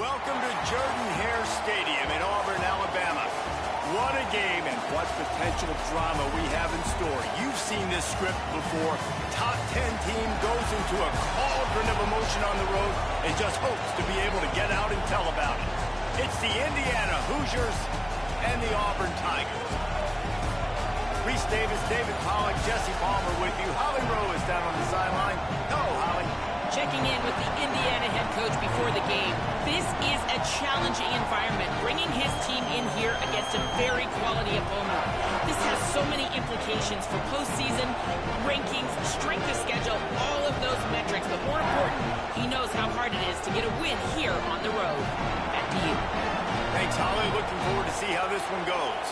Welcome to Jordan-Hare Stadium in Auburn, Alabama. What a game and what potential drama we have in store. You've seen this script before. Top 10 team goes into a cauldron of emotion on the road and just hopes to be able to get out and tell about it. It's the Indiana Hoosiers and the Auburn Tigers. Reese Davis, David Pollack, Jesse Palmer with you. Holly Rowe is down on the sideline. Hello, Holly. Checking in with the Indiana head coach before the game. This is a challenging environment, bringing his team in here against a very quality opponent. This has so many implications for postseason, rankings, strength of schedule, all of those metrics. But more important, he knows how hard it is to get a win here on the road. Back to you. Thanks, Holly. Looking forward to see how this one goes.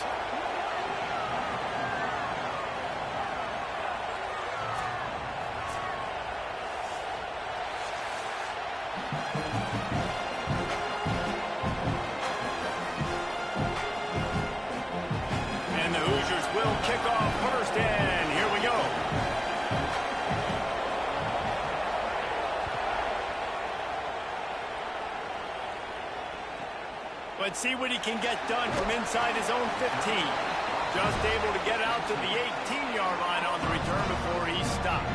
And the Hoosiers will kick off first, and here we go. Let's see what he can get done from inside his own 15. Just able to get out to the 18-yard line on the return before he stopped.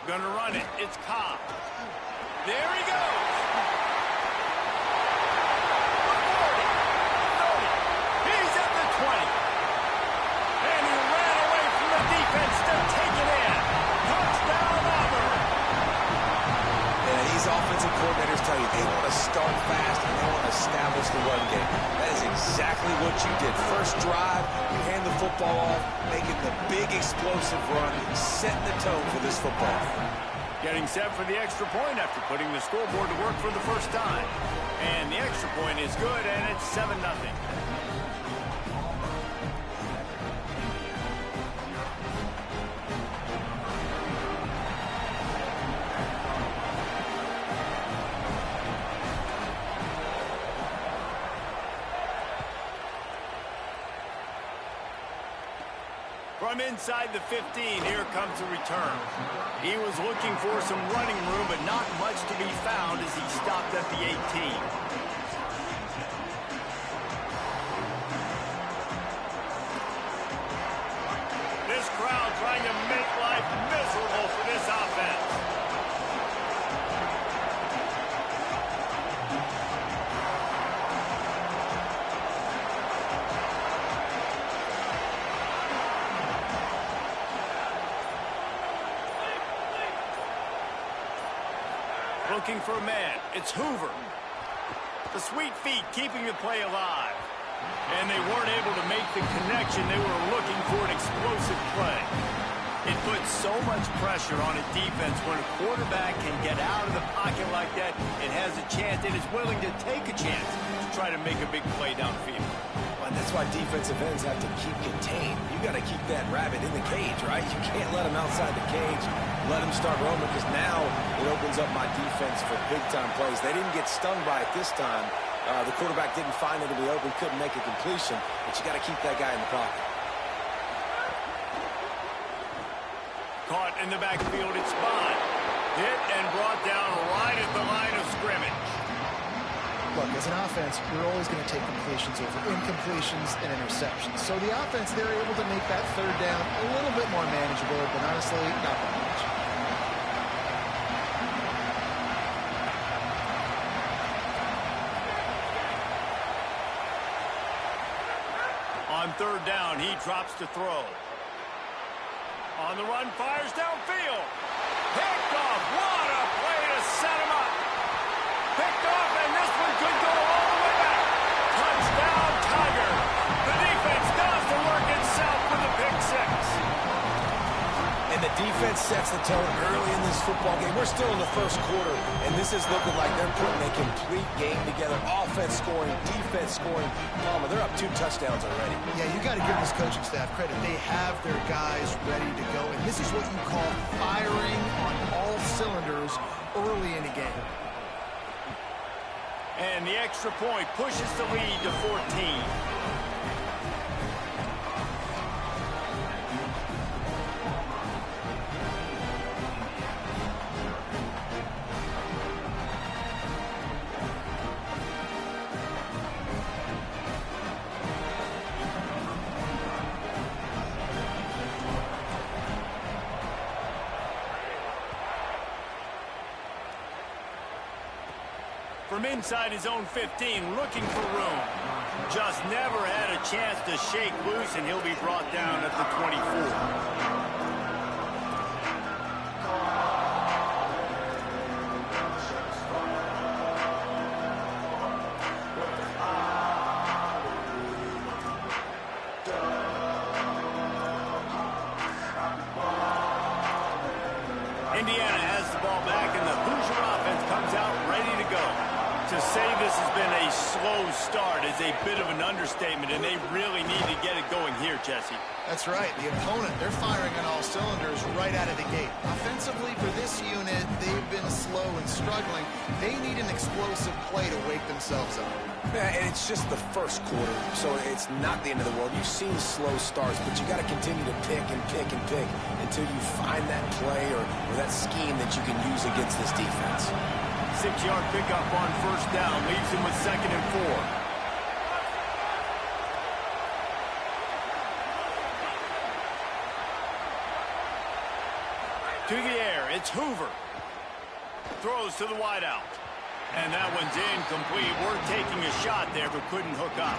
Gonna run it. It's Cobb. There he goes. 40, 30. He's at the 20. And he ran away from the defense to take it in. Touchdown, Auburn. Yeah, these offensive coordinators tell you they want to start fast and they want to establish the run game. That is exactly what you did. First drive, you hand the football off, making the big explosive run, setting the tone for this football. Getting set for the extra point after putting the scoreboard to work for the first time. And the extra point is good, and it's 7-0. From inside the 15, here comes the return. He was looking for some running room, but not much to be found as he stopped at the 18. This crowd trying to make life miserable for this offense. Looking for a man. It's Hoover. The sweet feet keeping the play alive. And they weren't able to make the connection. They were looking for an explosive play. It puts so much pressure on a defense when a quarterback can get out of the pocket like that and has a chance and is willing to take a chance to try to make a big play downfield. And that's why defensive ends have to keep contained. You got to keep that rabbit in the cage, right? You can't let him outside the cage. Let him start roaming, because now it opens up my defense for big-time plays. They didn't get stung by it this time. The quarterback didn't find it to be open, couldn't make a completion, but you got to keep that guy in the pocket. Caught in the backfield, it's Bond. Hit and brought down right at the line of scrimmage. Look, as an offense, you're always going to take completions over incompletions and interceptions. So the offense, they're able to make that third down a little bit more manageable, but honestly, not that much. On third down, he drops to throw. On the run, fires downfield. Picked off. What a play to set him up. Picked off, and this one could go all the way back. Touchdown, Tiger. The defense does the work itself with a pick six. And the defense sets the tone early in this football game. We're still in the first quarter, and this is looking like they're putting a complete game together. Offense scoring, defense scoring. Palmer, they're up 2 touchdowns already. Yeah, you got to give this coaching staff credit. They have their guys ready to go, and this is what you call firing on all cylinders early in a game. And the extra point pushes the lead to 14. From inside his own 15, looking for room. Just never had a chance to shake loose, and he'll be brought down at the 24. Indiana has the ball back, and the Hoosier offense comes out ready to go. To say this has been a slow start is a bit of an understatement, and they really need to get it going here, Jesse. That's right. The opponent, they're firing on all cylinders right out of the gate. Offensively, for this unit, they've been slow and struggling. They need an explosive play to wake themselves up. Yeah, and it's just the first quarter, so it's not the end of the world. You've seen slow starts, but you got to continue to pick and pick and pick until you find that play or that scheme that you can use against this defense. 6-yard pickup on first down, leaves him with 2nd and 4. To the air, it's Hoover. Throws to the wideout. And that one's incomplete. We're taking a shot there, but couldn't hook up.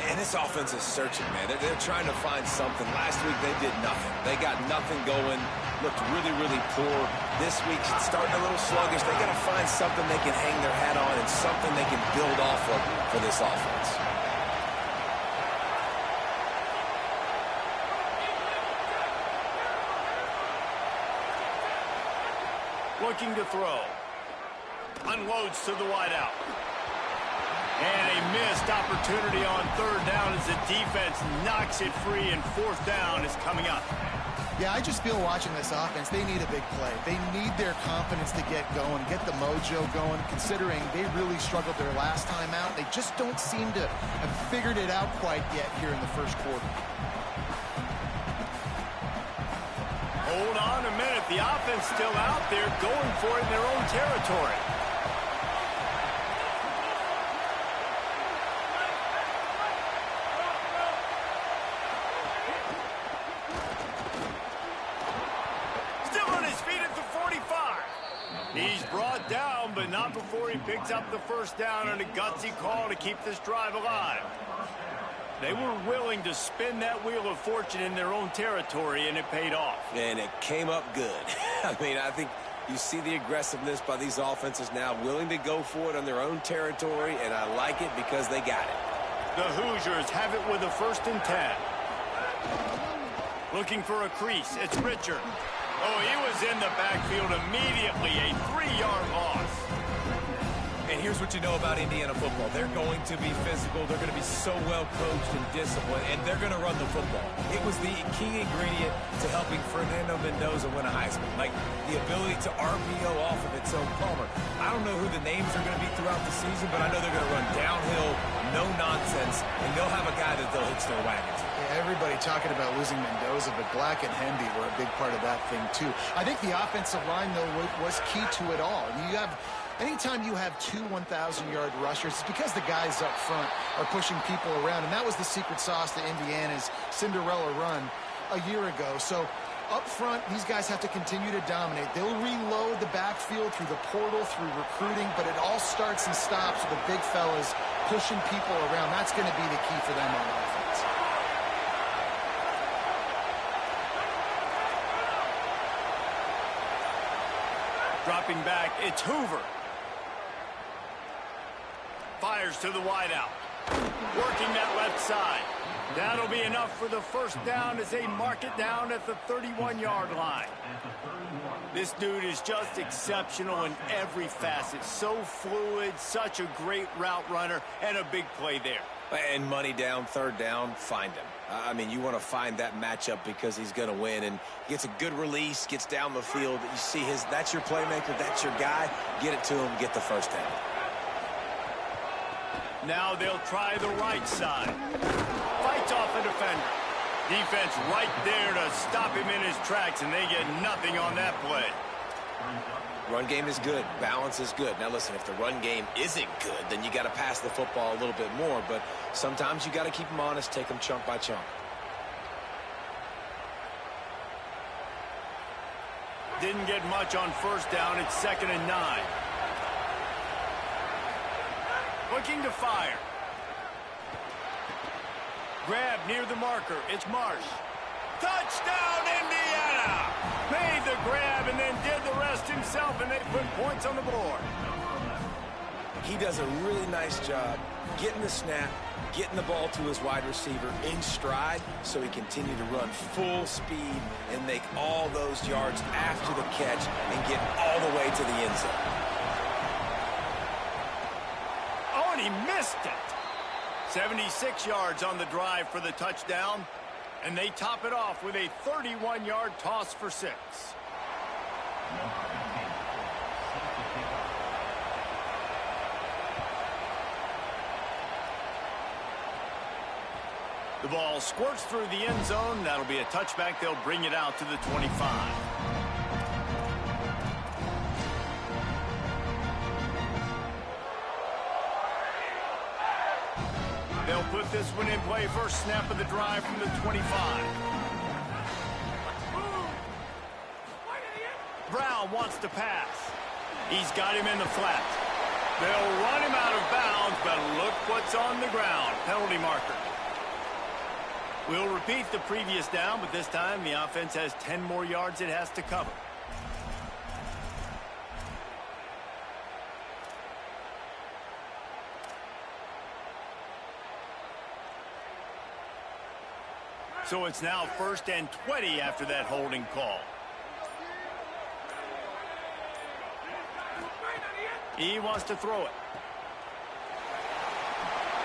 And this offense is searching, man. They're trying to find something. Last week, they did nothing. They got nothing going. Looked really, really poor. This week, starting a little sluggish. They got to find something they can hang their hat on and something they can build off of for this offense. Looking to throw. Unloads to the wideout. And a missed opportunity on 3rd down as the defense knocks it free, and 4th down is coming up. Yeah, I just feel watching this offense, they need a big play. They need their confidence to get going, get the mojo going, considering they really struggled their last time out. They just don't seem to have figured it out quite yet here in the first quarter. Hold on a minute. The offense still out there going for it in their own territory. Still on his feet at the 45. He's brought down, but not before he picks up the first down on a gutsy call to keep this drive alive. They were willing to spin that wheel of fortune in their own territory, and it paid off. And it came up good. I mean, I think you see the aggressiveness by these offenses now, willing to go for it on their own territory, and I like it because they got it. The Hoosiers have it with a 1st and 10. Looking for a crease. It's Richard. Oh, he was in the backfield immediately. A 3-yard loss. And here's what you know about Indiana football. They're going to be physical. They're going to be so well coached and disciplined, and they're going to run the football. It was the key ingredient to helping Fernando Mendoza win a Heisman, like the ability to RPO off of it. So, Palmer, I don't know who the names are going to be throughout the season, but I know they're going to run downhill, no nonsense, and they'll have a guy that they'll hitch their wagon to. Yeah, everybody talking about losing Mendoza, but Black and Hendy were a big part of that thing, too. I think the offensive line, though, was key to it all. Anytime you have 2 1,000-yard rushers, it's because the guys up front are pushing people around, and that was the secret sauce to Indiana's Cinderella run a year ago. So up front, these guys have to continue to dominate. They'll reload the backfield through the portal, through recruiting, but it all starts and stops with the big fellas pushing people around. That's going to be the key for them on offense. Dropping back, it's Hoover. Fires to the wideout. Working that left side. That'll be enough for the first down as they mark it down at the 31-yard line. This dude is just exceptional in every facet. So fluid, such a great route runner, and a big play there. And money down, third down, find him. I mean, you want to find that matchup because he's going to win. And he gets a good release, gets down the field. You see that's your playmaker, that's your guy. Get it to him, get the first down. Now they'll try the right side. Fights off a defender. Defense right there to stop him in his tracks, and they get nothing on that play. Run game is good. Balance is good. Now, listen, if the run game isn't good, then you got to pass the football a little bit more. But sometimes you got to keep them honest, take them chunk by chunk. Didn't get much on first down. It's 2nd and 9. Looking to fire. Grab near the marker. It's Marsh. Touchdown, Indiana! Made the grab and then did the rest himself, and they put points on the board. He does a really nice job getting the snap, getting the ball to his wide receiver in stride so he continued to run full speed and make all those yards after the catch and get all the way to the end zone. Oh, and he missed it. 76 yards on the drive for the touchdown. And they top it off with a 31-yard toss for 6. The ball squirts through the end zone. That'll be a touchback. They'll bring it out to the 25. They'll put this one in play. First snap of the drive from the 25. Brown wants to pass. He's got him in the flat. They'll run him out of bounds, but look what's on the ground. Penalty marker. We'll repeat the previous down, but this time the offense has 10 more yards it has to cover. So it's now 1st and 20 after that holding call. He wants to throw it.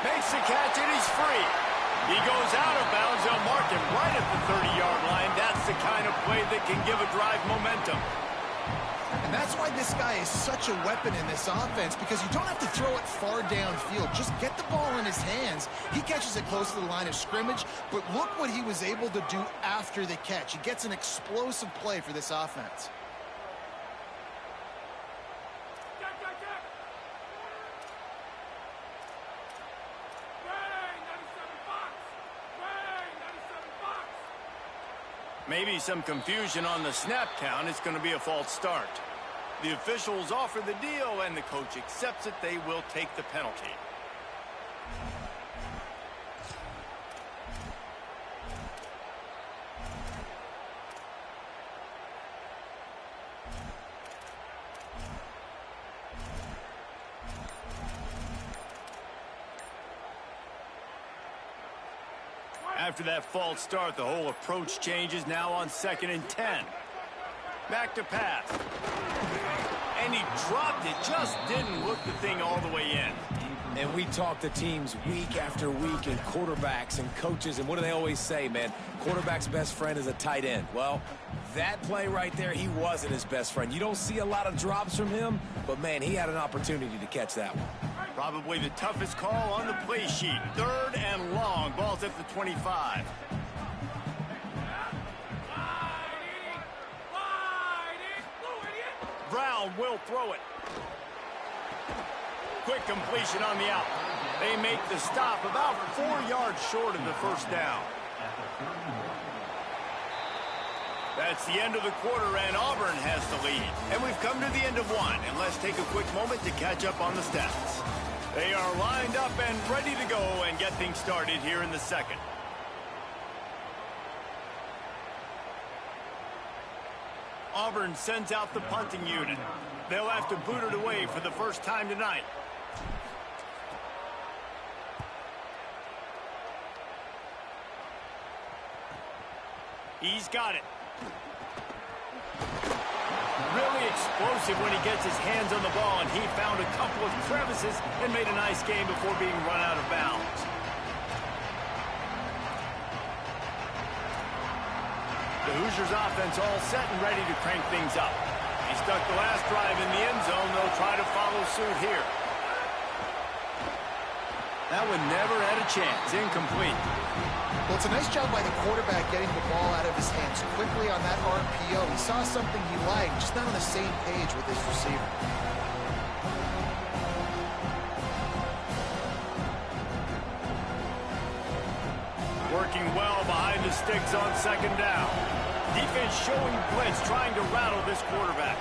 Makes the catch, and he's free. He goes out of bounds. They'll mark him right at the 30-yard line. That's the kind of play that can give a drive momentum. And that's why this guy is such a weapon in this offense, because you don't have to throw it far downfield. Just get the ball in his hands. He catches it close to the line of scrimmage, but look what he was able to do after the catch. He gets an explosive play for this offense. Maybe some confusion on the snap count. It's going to be a false start. The officials offer the deal, and the coach accepts it. They will take the penalty. After that false start, the whole approach changes now on 2nd and 10. Back to pass. And he dropped it. Just didn't look the thing all the way in. And we talk to teams week after week, and quarterbacks and coaches, and what do they always say, man? Quarterback's best friend is a tight end. Well, that play right there, he wasn't his best friend. You don't see a lot of drops from him, but, man, he had an opportunity to catch that one. Probably the toughest call on the play sheet. 3rd and long. Ball's at the 25. Brown will throw it. Quick completion on the out. They make the stop about 4 yards short of the first down. That's the end of the quarter, and Auburn has the lead. And we've come to the end of one, and let's take a quick moment to catch up on the stats. They are lined up and ready to go and get things started here in the second. Auburn sends out the punting unit. They'll have to boot it away for the first time tonight. He's got it. Really explosive when he gets his hands on the ball, and he found a couple of crevices and made a nice game before being run out of bounds. The Hoosiers offense all set and ready to crank things up. He stuck the last drive in the end zone. They'll try to follow suit here. That one never had a chance. Incomplete. Well, it's a nice job by the quarterback getting the ball out of his hands quickly on that RPO. He saw something he liked, just not on the same page with his receiver. Working well behind the sticks on second down. Defense showing blitz, trying to rattle this quarterback.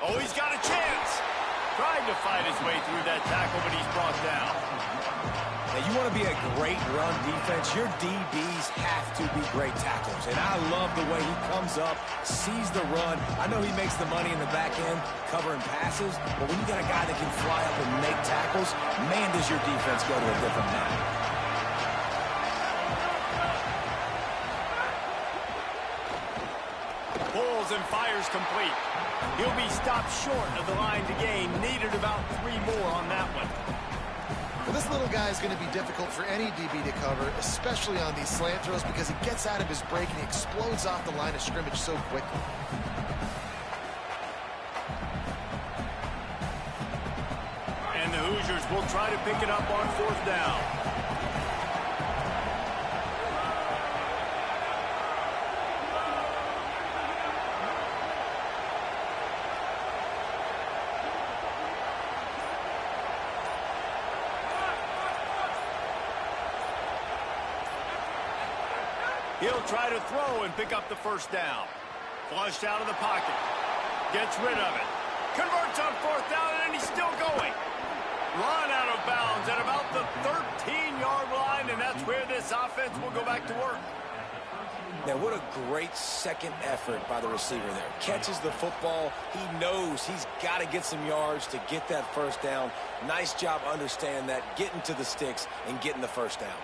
Oh, he's got a chance. Trying to fight his way through that tackle, but he's brought down. Now, you want to be a great run defense, your DBs have to be great tacklers. And I love the way he comes up, sees the run. I know he makes the money in the back end covering passes, but when you got a guy that can fly up and make tackles, man, does your defense go to a different level. Pulls and fires complete. He'll be stopped short of the line to gain. Needed about 3 more on that one. Well, this little guy is going to be difficult for any DB to cover, especially on these slant throws, because he gets out of his break and he explodes off the line of scrimmage so quickly. And the Hoosiers will try to pick it up on 4th down. He'll try to throw and pick up the 1st down. Flushed out of the pocket. Gets rid of it. Converts on 4th down, and he's still going. Run out of bounds at about the 13-yard line, and that's where this offense will go back to work. Now, what a great second effort by the receiver there. Catches the football. He knows he's got to get some yards to get that 1st down. Nice job understanding that, getting to the sticks and getting the 1st down.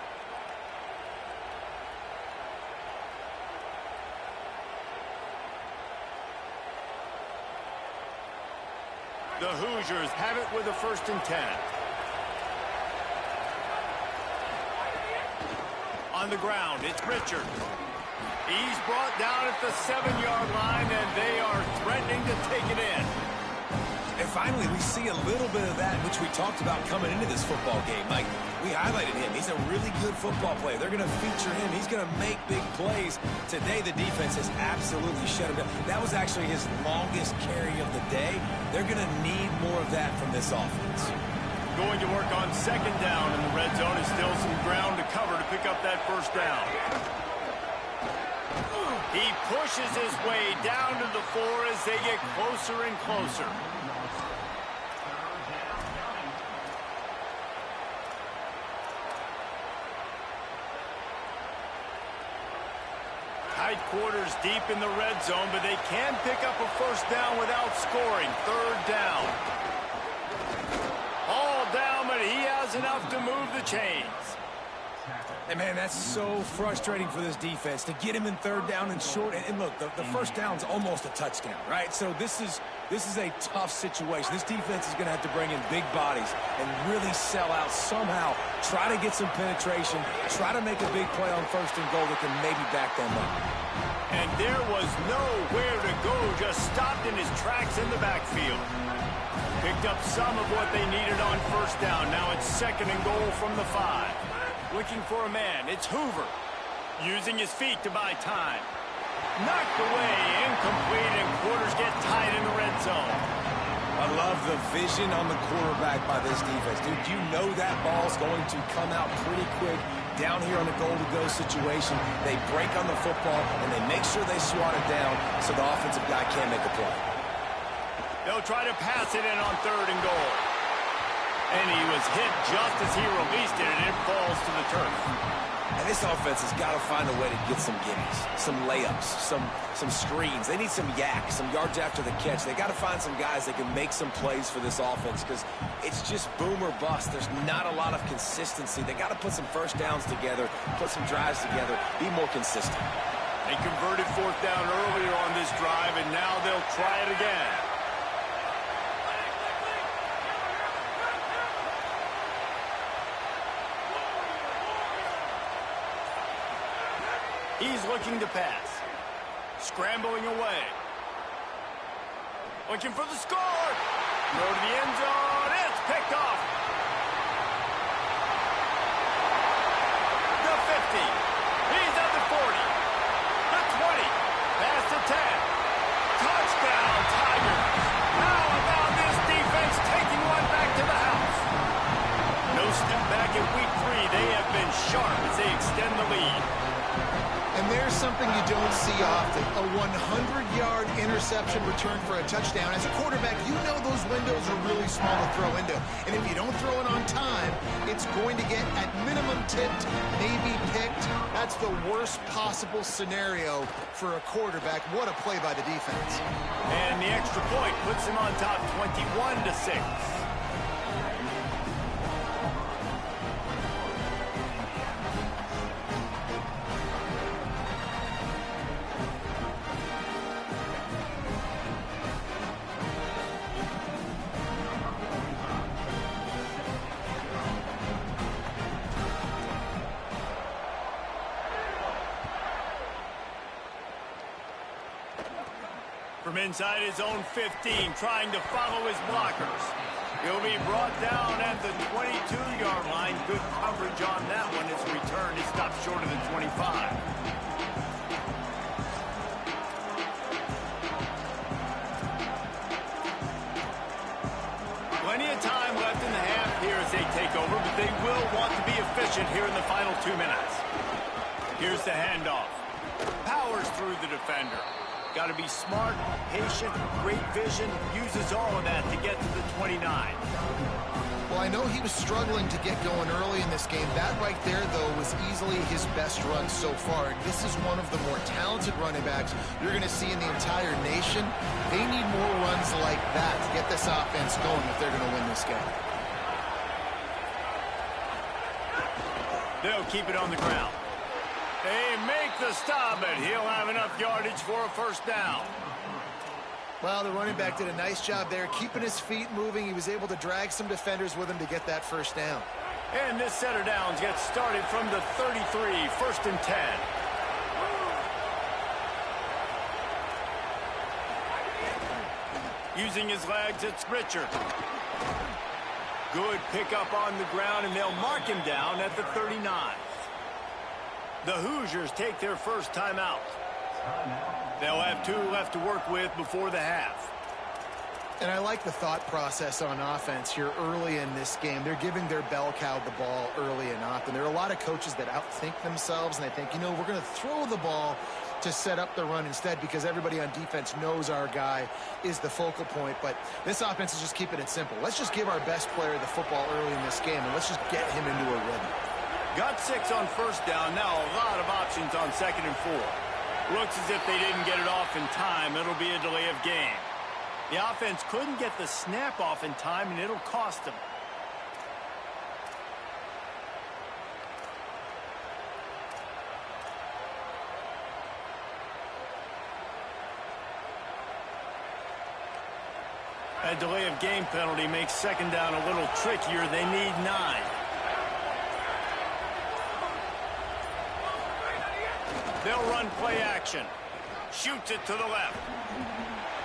The Hoosiers have it with a 1st and 10. On the ground, it's Richard. He's brought down at the 7-yard line, and they are threatening to take it in. And finally, we see a little bit of that, which we talked about coming into this football game. Like, we highlighted him. He's a really good football player. They're going to feature him. He's going to make big plays. Today, the defense has absolutely shut him down. That was actually his longest carry of the day. They're going to need more of that from this offense. Going to work on 2nd down, and the red zone is still some ground to cover to pick up that 1st down. He pushes his way down to the 4 as they get closer and closer. Tight quarters deep in the red zone, but they can pick up a 1st down without scoring. 3rd down. All down, but he has enough to move the chains. And, man, that's so frustrating for this defense to get him in 3rd down and short. And look, the 1st down's almost a touchdown, right? So this is a tough situation. This defense is going to have to bring in big bodies and really sell out somehow, try to get some penetration, try to make a big play on 1st and goal that can maybe back them up. And there was nowhere to go, just stopped in his tracks in the backfield. Picked up some of what they needed on 1st down. Now it's 2nd and goal from the 5. Looking for a man. It's Hoover. Using his feet to buy time. Knocked away. Incomplete, and quarters get tight in the red zone. I love the vision on the quarterback by this defense. Dude, you know that ball's going to come out pretty quick down here on the goal-to-go situation. They break on the football, and they make sure they swat it down so the offensive guy can't make a play. They'll try to pass it in on 3rd and goal. And he was hit just as he released it, and it falls to the turf. And this offense has got to find a way to get some gimmies, some layups, some screens. They need some yak, some yards after the catch. They got to find some guys that can make some plays for this offense because it's just boom or bust. There's not a lot of consistency. They got to put some first downs together, put some drives together, be more consistent. They converted fourth down earlier on this drive, and now they'll try it again. He's looking to pass. Scrambling away. Looking for the score. Throw to the end zone. It's picked off. The 50. He's at the 40. The 20. Past the 10. Touchdown, Tigers. How about this defense taking one back to the house? No step back in week 3. They have been sharp as they extend the lead. And there's something you don't see often, a 100-yard interception return for a touchdown. As a quarterback, you know those windows are really small to throw into. And if you don't throw it on time, it's going to get at minimum tipped, maybe picked. That's the worst possible scenario for a quarterback. What a play by the defense. And the extra point puts him on top 21-6. From inside his own 15, trying to follow his blockers. He'll be brought down at the 22-yard line. Good coverage on that one. His return is stopped short of the 25. Plenty of time left in the half here as they take over, but they will want to be efficient here in the final 2 minutes. Here's the handoff. Powers through the defender. Got to be smart, patient, great vision, uses all of that to get to the 29. Well, I know he was struggling to get going early in this game. That right there, though, was easily his best run so far. And this is one of the more talented running backs you're going to see in the entire nation. They need more runs like that to get this offense going if they're going to win this game. They'll keep it on the ground. They make the stop, and he'll have enough yardage for a first down. Well, the running back did a nice job there, keeping his feet moving. He was able to drag some defenders with him to get that first down. And this set of downs gets started from the 33, first and 10. Using his legs, it's Richard. Good pickup on the ground, and they'll mark him down at the 39. The Hoosiers take their first timeout. They'll have 2 left to work with before the half. And I like the thought process on offense here early in this game. They're giving their bell cow the ball early and often. There are a lot of coaches that outthink themselves, and they think, you know, we're going to throw the ball to set up the run instead because everybody on defense knows our guy is the focal point. But this offense is just keeping it simple. Let's just give our best player the football early in this game, and let's just get him into a rhythm. Got 6 on first down. Now a lot of options on 2nd and 4. Looks as if they didn't get it off in time. It'll be a delay of game. The offense couldn't get the snap off in time, and it'll cost them. A delay of game penalty makes 2nd down a little trickier. They need 9. They'll run play action. Shoots it to the left.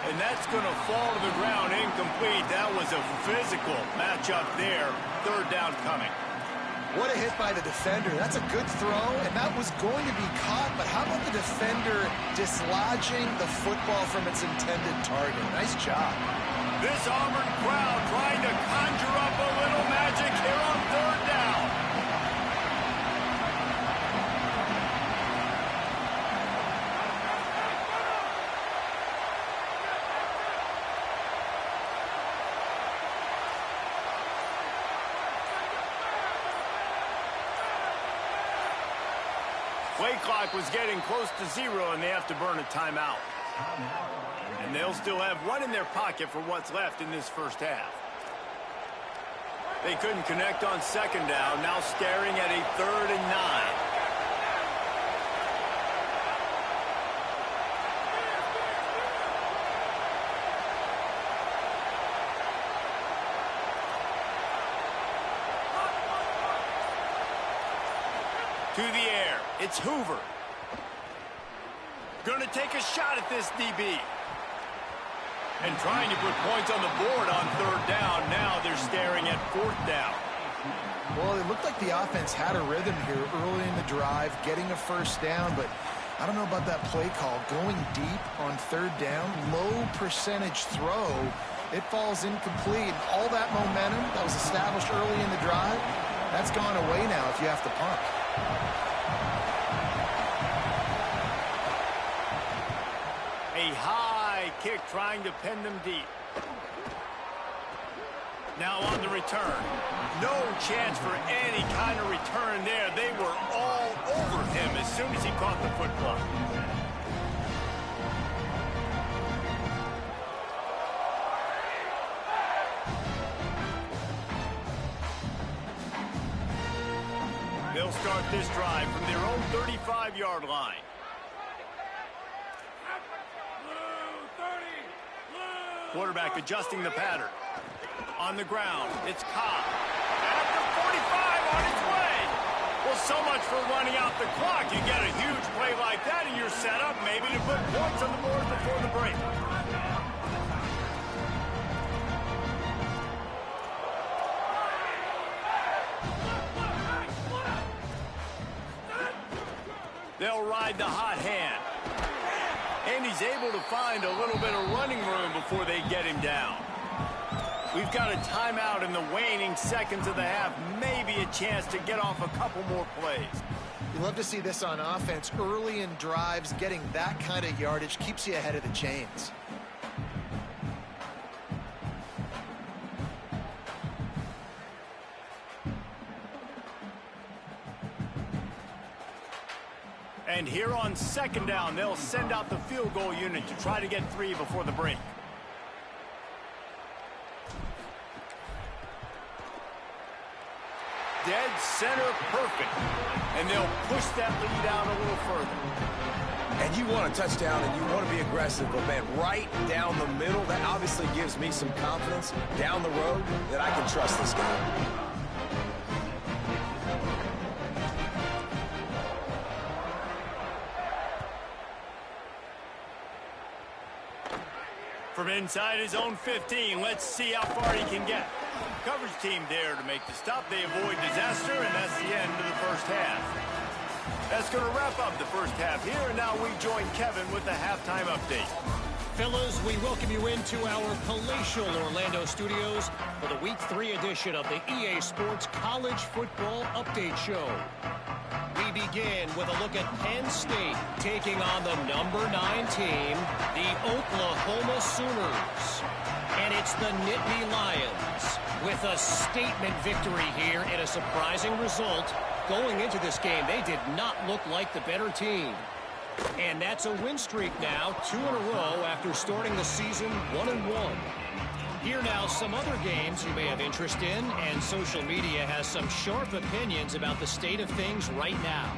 And that's going to fall to the ground incomplete. That was a physical matchup there. 3rd down coming. What a hit by the defender. That's a good throw, and that was going to be caught. But how about the defender dislodging the football from its intended target? Nice job. This Auburn crowd trying to conjure up a little magic here on 3rd down. Play clock was getting close to 0, and they have to burn a timeout. And they'll still have one in their pocket for what's left in this first half. They couldn't connect on second down, now staring at a 3rd and 9. To the air, it's Hoover. Gonna take a shot at this DB. And trying to put points on the board on 3rd down. Now they're staring at 4th down. Well, it looked like the offense had a rhythm here early in the drive, getting a first down, but I don't know about that play call. Going deep on 3rd down, low percentage throw, it falls incomplete. And all that momentum that was established early in the drive, that's gone away now if you have to punt. A high kick trying to pin them deep. Now on the return. No chance for any kind of return there. They were all over him as soon as he caught the football. They'll start this drive from their own 35-yard line. Quarterback adjusting the pattern. On the ground, it's Cobb. At the 45 on its way. Well, so much for running out the clock. You get a huge play like that and you're set up maybe to put points on the board before the break. They'll ride the hot hand. And he's able to find a little bit of running room before they get him down. We've got a timeout in the waning seconds of the half. Maybe a chance to get off a couple more plays. You love to see this on offense. Early in drives, getting that kind of yardage keeps you ahead of the chains. And here on second down, they'll send out the field goal unit to try to get 3 before the break. Dead center perfect. And they'll push that lead out a little further. And you want a touchdown and you want to be aggressive, but man, right down the middle, that obviously gives me some confidence down the road that I can trust this guy. From inside his own 15, let's see how far he can get. Coverage team there to make the stop. They avoid disaster, and that's the end of the first half. That's going to wrap up the first half here, and now we join Kevin with the halftime update. Fellas, we welcome you into our palatial Orlando studios for the Week 3 edition of the EA Sports College Football Update Show. We begin with a look at Penn State taking on the number 9 team, the Oklahoma Sooners. And it's the Nittany Lions with a statement victory here in a surprising result. Going into this game, they did not look like the better team. And that's a win streak now, 2 in a row after starting the season 1-1. Here now, some other games you may have interest in, and social media has some sharp opinions about the state of things right now.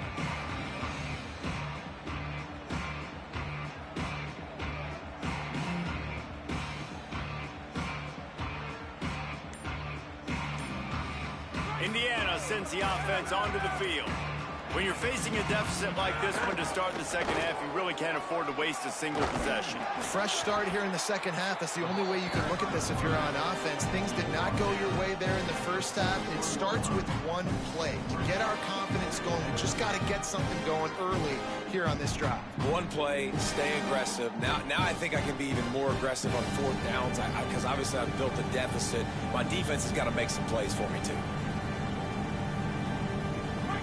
Indiana sends the offense onto the field. When you're facing a deficit like this one to start the second half, you really can't afford to waste a single possession. Fresh start here in the second half. That's the only way you can look at this if you're on offense. Things did not go your way there in the first half. It starts with one play. To get our confidence going, we just got to get something going early here on this drive. One play, stay aggressive. Now I think I can be even more aggressive on 4th downs because obviously I've built a deficit. My defense has got to make some plays for me too.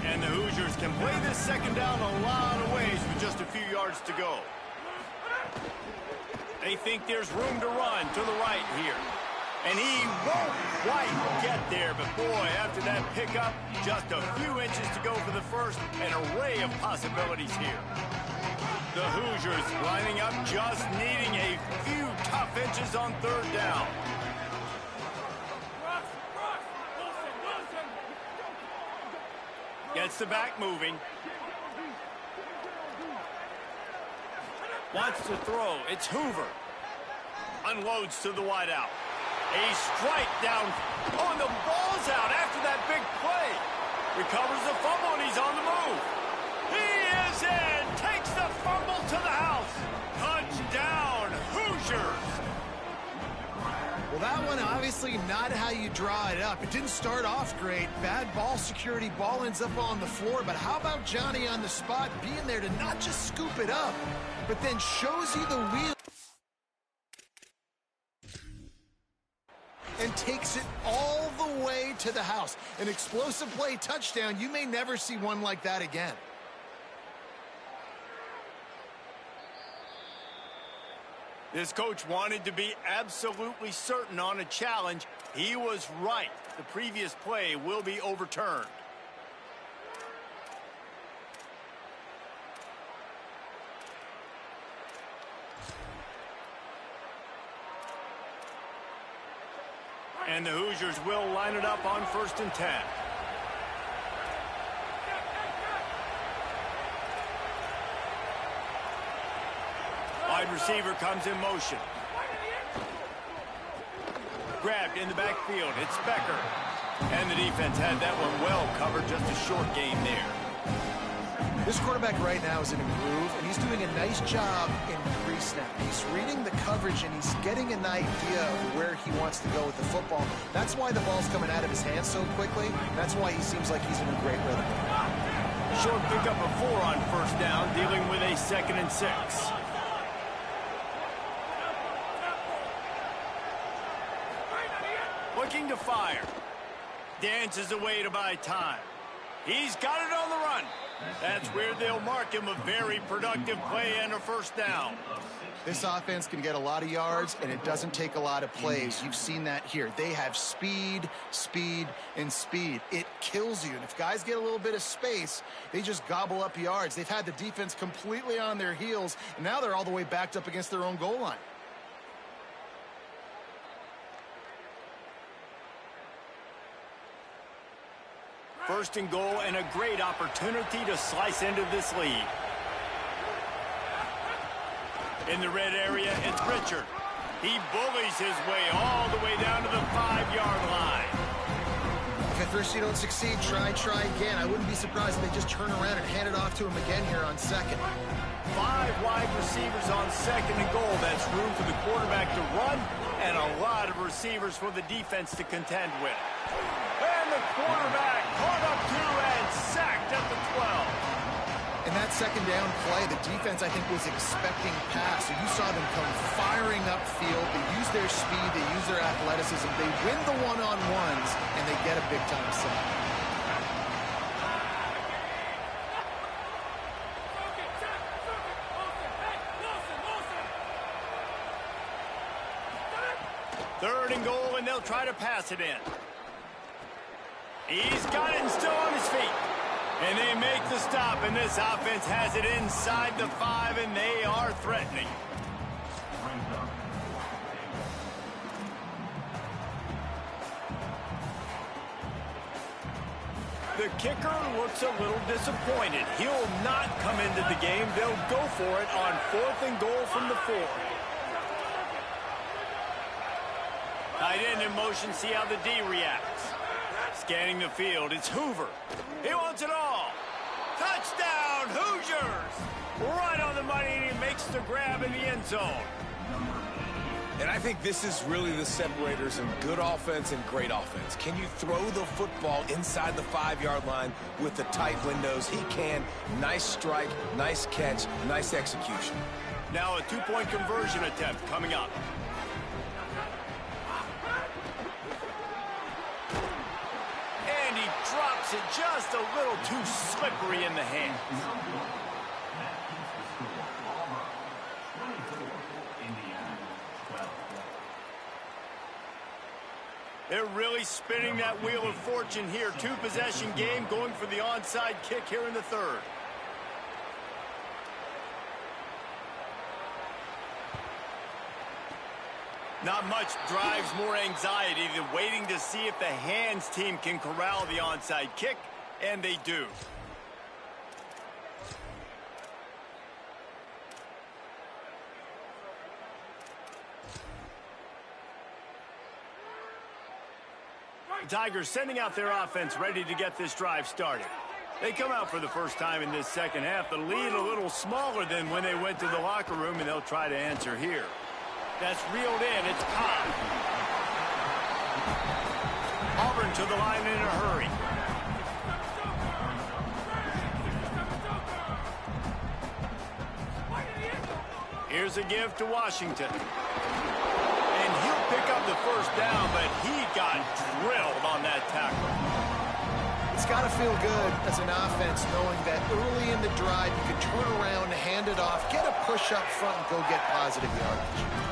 And the Hoosiers can play this second down a lot of ways with just a few yards to go. They think there's room to run to the right here. And he won't quite get there, but boy, after that pickup, just a few inches to go for the first, an array of possibilities here. The Hoosiers lining up, just needing a few tough inches on third down. Gets the back moving. Wants to throw. It's Hoover. Unloads to the wideout. A strike down. Oh, and the ball's out after that big play. Recovers the fumble, and he's on the move. He is in. Takes the fumble to the house. Touchdown, Hoosiers. Well, that one obviously not how you draw it up. It didn't start off great. Bad ball security. Ball ends up on the floor. But how about Johnny on the spot being there to not just scoop it up, but then shows you the wheel and takes it all the way to the house. An explosive play touchdown. You may never see one like that again. This coach wanted to be absolutely certain on a challenge. He was right. The previous play will be overturned. And the Hoosiers will line it up on 1st and 10. Wide receiver comes in motion. Grabbed in the backfield. It's Becker. And the defense had that one well covered. Just a short gain there. This quarterback right now is in a groove, and he's doing a nice job in pre-snap. He's reading the coverage, and he's getting an idea of where he wants to go with the football. That's why the ball's coming out of his hands so quickly. That's why he seems like he's in a great rhythm. Short pickup of 4 on 1st down, dealing with a 2nd and 6. Looking to fire. Dances away to buy time. He's got it on the run. That's where they'll mark him. A very productive play and a 1st down. This offense can get a lot of yards, and it doesn't take a lot of plays. You've seen that here. They have speed, speed, and speed. It kills you. And if guys get a little bit of space, they just gobble up yards. They've had the defense completely on their heels, and now they're all the way backed up against their own goal line. First and goal, and a great opportunity to slice into this lead. In the red area, it's Richard. He bullies his way all the way down to the 5-yard line. If at first you don't succeed, try again. I wouldn't be surprised if they just turn around and hand it off to him again here on 2nd. 5 wide receivers on 2nd and goal. That's room for the quarterback to run, and a lot of receivers for the defense to contend with. And the quarterback caught up to and sacked at the 12. In that 2nd down play, the defense, I think, was expecting pass. So you saw them come firing upfield. They use their speed. They use their athleticism. They win the one-on-ones, and they get a big-time sack. Third and goal, and they'll try to pass it in. He's got it and still on his feet. And they make the stop, and this offense has it inside the 5, and they are threatening. The kicker looks a little disappointed. He'll not come into the game. They'll go for it on 4th and goal from the 4. Tight end in motion, see how the D reacts. Scanning the field, it's Hoover. He wants it all. Touchdown, Hoosiers! Right on the money, and he makes the grab in the end zone. And I think this is really the separators in good offense and great offense. Can you throw the football inside the 5-yard line with the tight windows? He can. Nice strike, nice catch, nice execution. Now a 2-point conversion attempt coming up. And he drops it just a little too slippery in the hands. They're really spinning that wheel of fortune here. Two-possession game, going for the onside kick here in the third. Not much drives more anxiety than waiting to see if the hands team can corral the onside kick, and they do. The Tigers sending out their offense ready to get this drive started. They come out for the first time in this second half. The lead a little smaller than when they went to the locker room, and they'll try to answer here. That's reeled in. It's caught. Auburn to the line in a hurry. Here's a give to Washington. And he'll pick up the first down, but he got drilled on that tackle. It's got to feel good as an offense knowing that early in the drive you can turn around, hand it off, get a push up front, and go get positive yardage.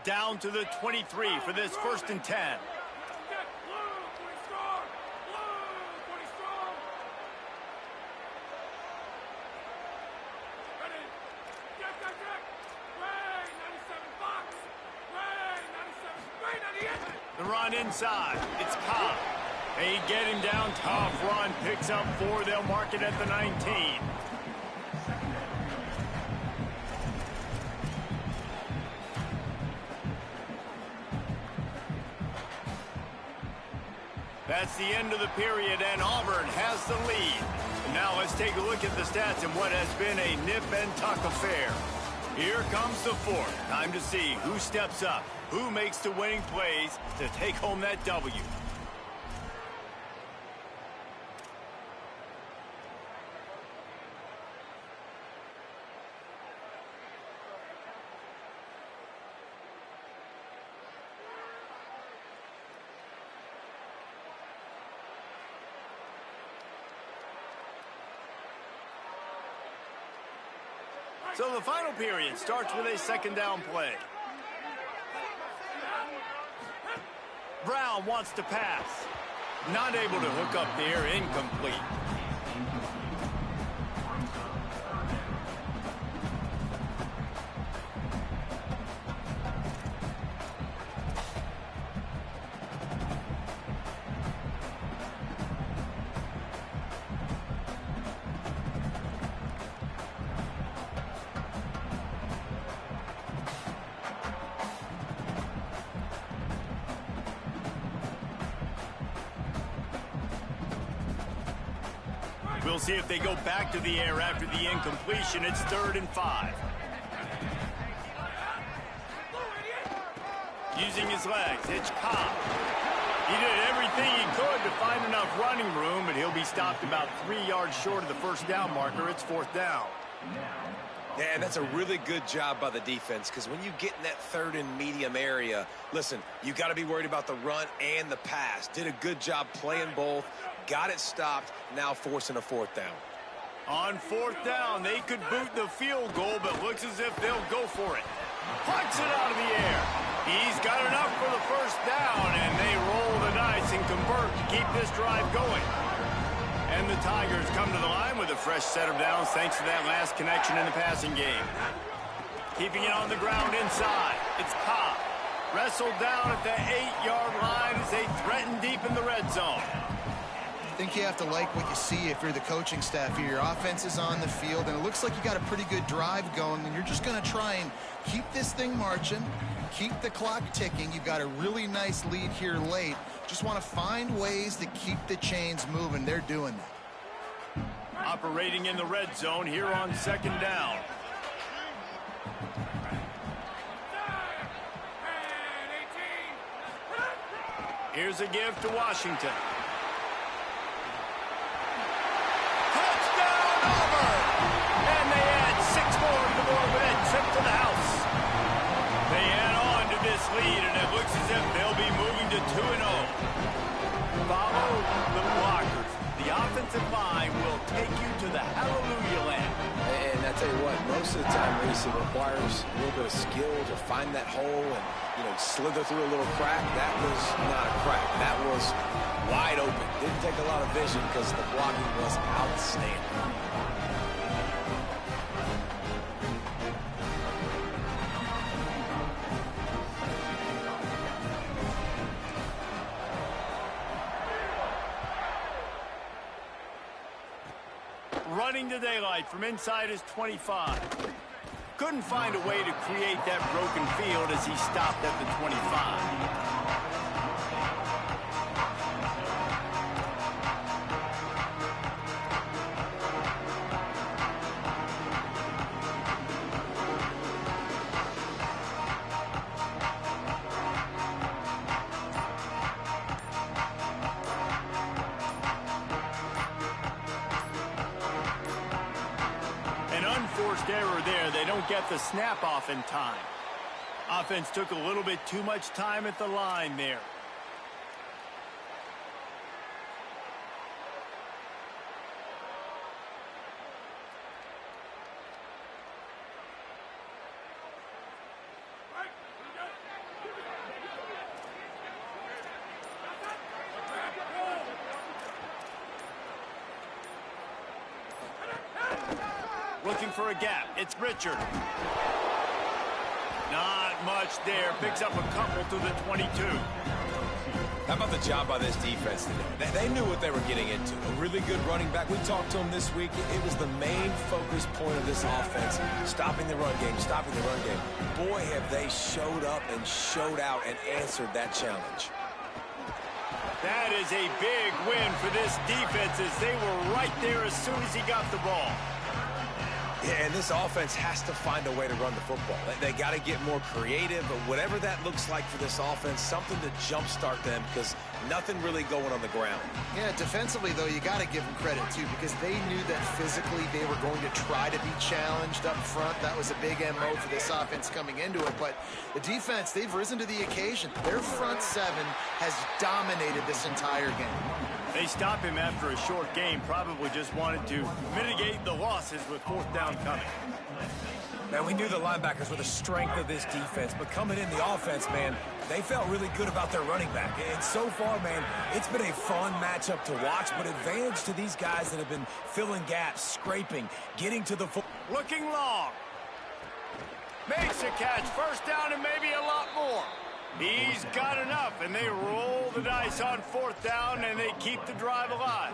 Down to the 23 for this 1st and 10. The run inside. It's Cobb. They get him down. Tough run. Picks up 4. They'll mark it at the 19. That's the end of the period, and Auburn has the lead. And now let's take a look at the stats in what has been a nip-and-tuck affair. Here comes the 4th. Time to see who steps up, who makes the winning plays to take home that W. So the final period starts with a 2nd down play. Brown wants to pass. Not able to hook up there, incomplete. We'll see if they go back to the air after the incompletion. It's 3rd and 5. Using his legs, it's Cobb. He did everything he could to find enough running room, but he'll be stopped about 3 yards short of the 1st down marker. It's 4th down. Yeah, and that's a really good job by the defense, because when you get in that 3rd and medium area, listen, you got to be worried about the run and the pass. Did a good job playing both. Got it stopped, now forcing a 4th down. On 4th down, they could boot the field goal, but looks as if they'll go for it. Plucks it out of the air. He's got enough for the 1st down, and they roll the dice and convert to keep this drive going. And the Tigers come to the line with a fresh set of downs thanks to that last connection in the passing game. Keeping it on the ground inside, it's Cobb. Wrestled down at the 8-yard line as they threaten deep in the red zone. I think you have to like what you see if you're the coaching staff here. Your offense is on the field, and it looks like you got a pretty good drive going, and you're just going to try and keep this thing marching, keep the clock ticking. You've got a really nice lead here late. Just want to find ways to keep the chains moving. They're doing that. Operating in the red zone here on 2nd down. Here's a give to Washington. And they of the time, Reese, it requires a little bit of skill to find that hole and, slither through a little crack. That was not a crack. That was wide open. Didn't take a lot of vision because the blocking was outstanding. Running to daylight from inside his 25. Couldn't find a way to create that broken field as he stopped at the 25. Unforced error there. They don't get the snap off in time. Offense took a little bit too much time at the line there. Looking for a gap. It's Richard. Not much there. Picks up a couple to the 22. How about the job by this defense today? They knew what they were getting into. A really good running back. We talked to him this week. It was the main focus point of this offense. Stopping the run game, stopping the run game. Boy, have they showed up and showed out and answered that challenge. That is a big win for this defense as they were right there as soon as he got the ball. Yeah, and this offense has to find a way to run the football. They got to get more creative, but whatever that looks like for this offense, something to jumpstart them because nothing really going on the ground. Yeah, defensively, though, you got to give them credit, too, because they knew that physically they were going to try to be challenged up front. That was a big MO for this offense coming into it. But the defense, they've risen to the occasion. Their front seven has dominated this entire game. They stopped him after a short game, probably just wanted to mitigate the losses with fourth down coming. Man, we knew the linebackers were the strength of this defense, but coming in the offense, man, they felt really good about their running back. And so far, man, it's been a fun matchup to watch, but advantage to these guys that have been filling gaps, scraping, getting to the football. Looking long. Makes a catch, first down and maybe a lot more. He's got enough, and they roll the dice on fourth down, and they keep the drive alive.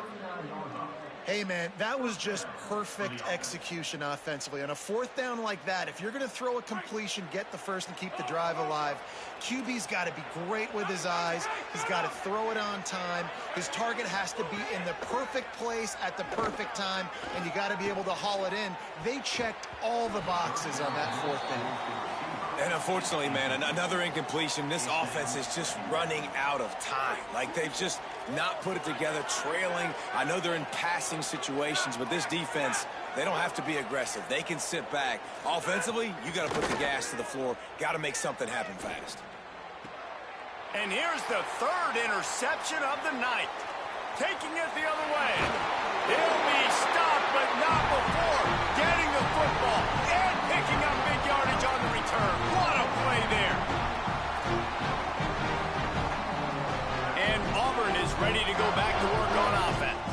Hey, man, that was just perfect execution offensively. On a fourth down like that, if you're going to throw a completion, get the first and keep the drive alive, QB's got to be great with his eyes. He's got to throw it on time. His target has to be in the perfect place at the perfect time, and you got to be able to haul it in. They checked all the boxes on that fourth down. And unfortunately, man, another incompletion. This offense is just running out of time. Like, they've just not put it together, trailing. I know they're in passing situations, but this defense, they don't have to be aggressive. They can sit back. Offensively, you got to put the gas to the floor. Got to make something happen fast. And here's the third interception of the night. Taking it the other way. He'll be stopped, but not before getting the football and picking up big yardage on the return. What a play there. And Auburn is ready to go back to work on offense.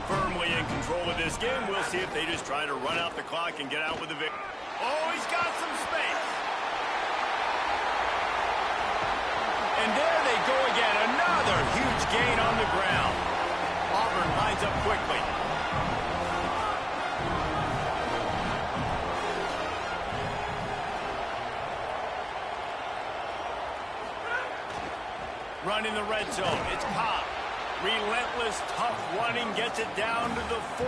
Firmly in control of this game. We'll see if they just try to run out the clock and get out with the victory. Oh, he's got some space. And there they go again. Another huge gain on the ground. Auburn lines up quickly. Run in the red zone. It's Pop. Relentless, tough running gets it down to the 4.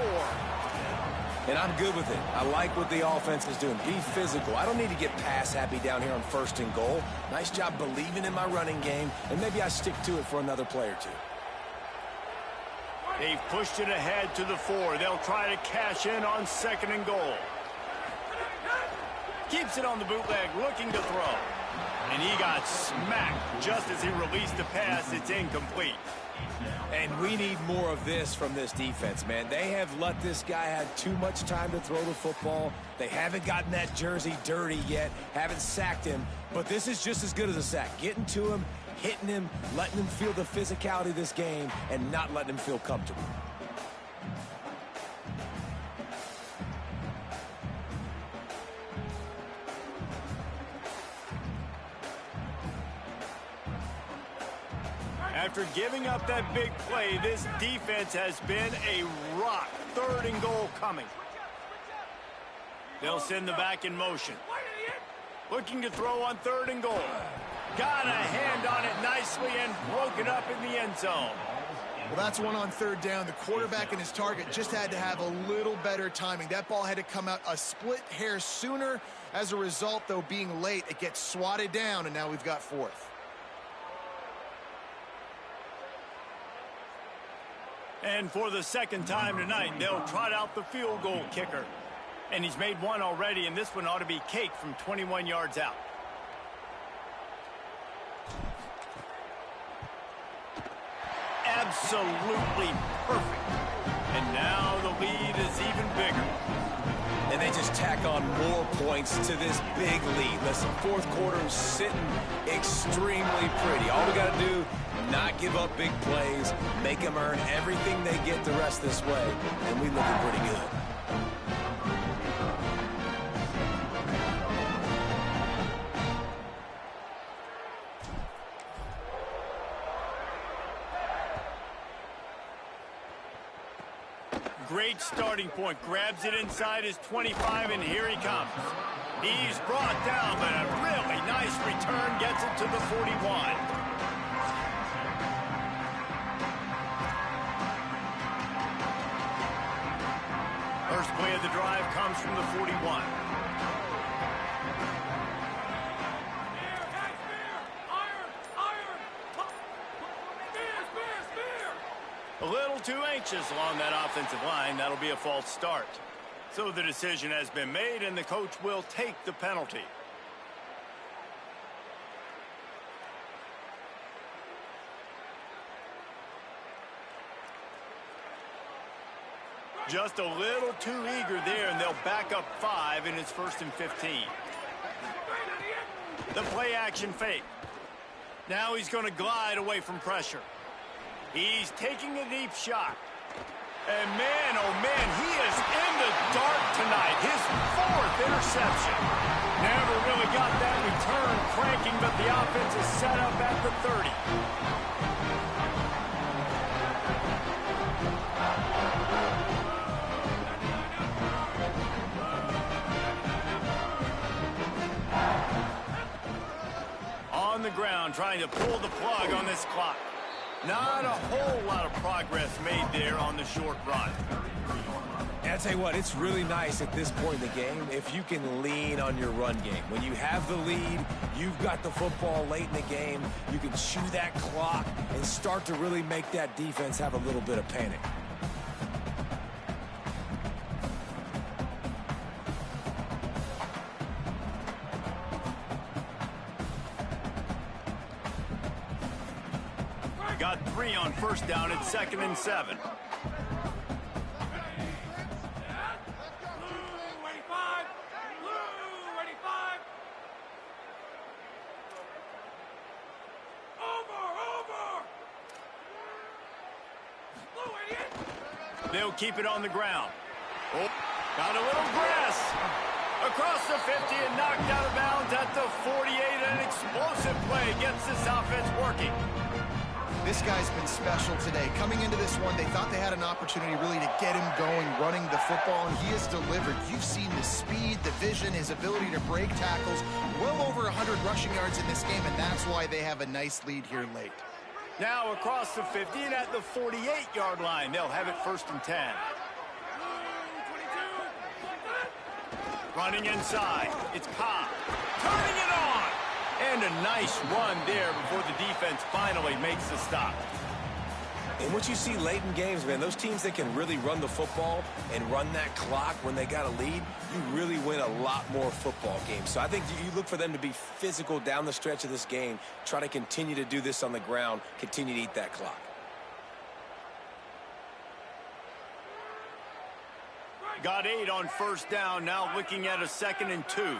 And I'm good with it. I like what the offense is doing. Be physical. I don't need to get pass happy down here on first and goal. Nice job believing in my running game, and maybe I stick to it for another play or two. They've pushed it ahead to the 4. They'll try to cash in on second and goal. Keeps it on the bootleg, looking to throw. And he got smacked just as he released the pass. It's incomplete. And we need more of this from this defense, man. They have let this guy have too much time to throw the football. They haven't gotten that jersey dirty yet, haven't sacked him. But this is just as good as a sack. Getting to him, hitting him, letting him feel the physicality of this game, and not letting him feel comfortable. After giving up that big play, this defense has been a rock. 3rd and goal coming. They'll send the back in motion. Looking to throw on 3rd and goal. Got a hand on it nicely and broke it up in the end zone. Well, that's one on 3rd down. The quarterback and his target just had to have a little better timing. That ball had to come out a split hair sooner. As a result, though, being late, it gets swatted down, and now we've got 4th. And for the 2nd time tonight, they'll trot out the field goal kicker. And he's made one already, and this one ought to be cake from 21 yards out. Absolutely perfect. And now the lead is even bigger. And they just tack on more points to this big lead. Listen, 4th quarter is sitting extremely pretty. All we got to do, not give up big plays, make them earn everything they get the rest this way, and we looking pretty good. Great starting point. Grabs it inside his 25, and here he comes. He's brought down, but a really nice return gets it to the 41. First play of the drive comes from the 41. A little too anxious along that offensive line. That'll be a false start. So the decision has been made, and the coach will take the penalty. Just a little too eager there, and they'll back up 5, and it's 1st and 15. The play action fake. Now he's going to glide away from pressure. He's taking a deep shot. And man, oh man, he is in the dark tonight. His 4th interception. Never really got that return cranking, but the offense is set up at the 30. On the ground, trying to pull the plug on this clock. Not a whole lot of progress made there on the short run. And I tell you what, it's really nice at this point in the game if you can lean on your run game. When you have the lead, you've got the football late in the game, you can chew that clock and start to really make that defense have a little bit of panic. Got 3 on 1st down at 2nd and 7. They'll keep it on the ground. Oh, got a little grass. Across the 50 and knocked out of bounds at the 48. An explosive play gets this offense working. This guy's been special today. Coming into this one, they thought they had an opportunity really to get him going, running the football, and he has delivered. You've seen the speed, the vision, his ability to break tackles. Well over 100 rushing yards in this game, and that's why they have a nice lead here late. Now across the 50 and at the 48-yard line. They'll have it 1st and 10. Running inside. It's Cobb. Turning it on. And a nice run there before the defense finally makes the stop. And what you see late in games, man, those teams that can really run the football and run that clock when they got a lead, you really win a lot more football games. So I think you look for them to be physical down the stretch of this game, try to continue to do this on the ground, continue to eat that clock. Got 8 on first down, now looking at a 2nd and 2.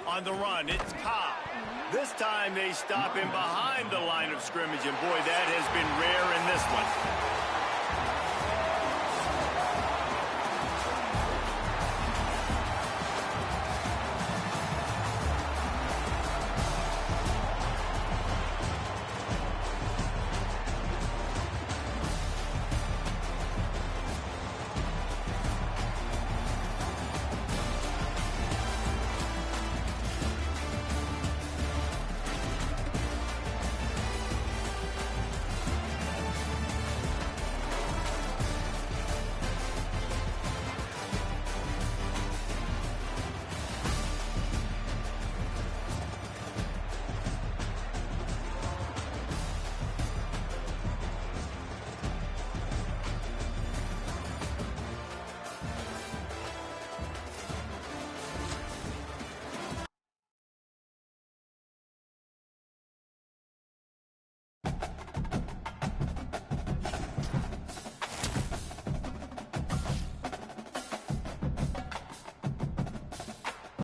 On the run, it's Cobb. This time they stop him behind the line of scrimmage, and boy, that has been rare in this one.